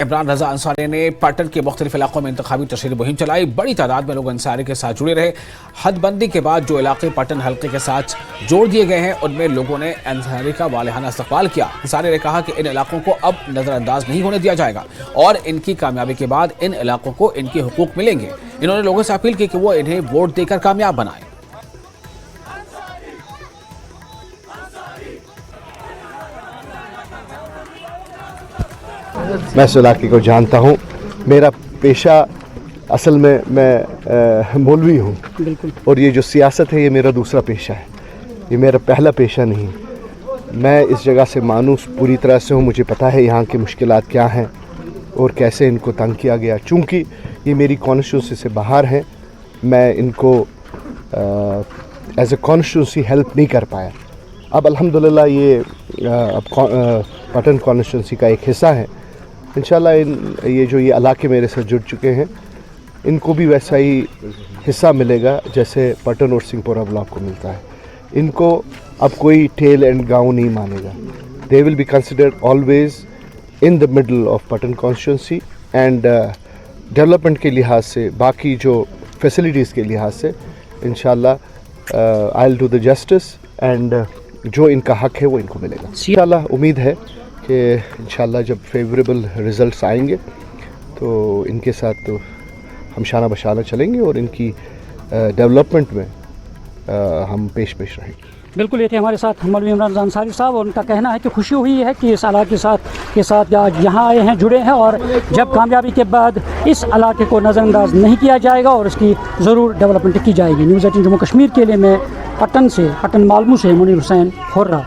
عمران رضا انصاری نے پٹن کے مختلف علاقوں میں انتخابی تشہیری مہم چلائی. بڑی تعداد میں لوگ انصاری کے ساتھ جڑے رہے. حد بندی کے بعد جو علاقے پٹن حلقے کے ساتھ جوڑ دیے گئے ہیں ان میں لوگوں نے انصاری کا والہانہ استقبال کیا. انصاری نے کہا کہ ان علاقوں کو اب نظر انداز نہیں ہونے دیا جائے گا اور ان کی کامیابی کے بعد ان علاقوں کو ان کے حقوق ملیں گے. انہوں نے لوگوں سے اپیل کی کہ وہ انہیں ووٹ دے کر کامیاب بنائیں. میں اس علاقے کو جانتا ہوں. میرا پیشہ اصل میں مولوی ہوں اور یہ جو سیاست ہے یہ میرا دوسرا پیشہ ہے, یہ میرا پہلا پیشہ نہیں. میں اس جگہ سے مانوس پوری طرح سے ہوں. مجھے پتہ ہے یہاں کی مشکلات کیا ہیں اور کیسے ان کو تنگ کیا گیا. چونکہ یہ میری کانسٹیٹیونسی سے باہر ہیں, میں ان کو ایز اے کانسٹیٹیونسی ہیلپ نہیں کر پایا. اب الحمدللہ یہ پٹن کانسٹیٹیونسی کا ایک حصہ ہے. انشاءاللہ یہ علاقے میرے سے جڑ چکے ہیں ان کو بھی ویسا ہی حصہ ملے گا جیسے پٹن اور سنگھ پورہ بلاک کو ملتا ہے. ان کو اب کوئی ٹیل اینڈ گاؤں نہیں مانے گا. They will be considered always in the middle of Patan constituency and development کے لحاظ سے, باقی جو فیسلٹیز کے لحاظ سے انشاءاللہ I will do the justice and جو ان کا حق ہے وہ ان کو ملے گا. انشاءاللہ امید ہے کہ انشاءاللہ جب فیوریبل ریزلٹس آئیں گے تو ان کے ساتھ تو ہم شانہ بشانہ چلیں گے اور ان کی ڈیولپمنٹ میں ہم پیش رہیں گے. بالکل, یہ تھے ہمارے ساتھ مولوی عمران رضا انصاری صاحب, اور ان کا کہنا ہے کہ خوشی ہوئی ہے کہ اس علاقے کے ساتھ آج یہاں آئے ہیں, جڑے ہیں, اور جب کامیابی کے بعد اس علاقے کو نظر انداز نہیں کیا جائے گا اور اس کی ضرور ڈیولپمنٹ کی جائے گی. نیوز 18 جموں کشمیر کے لیے میں پٹن مالمو سے منیر حسین ہورہ.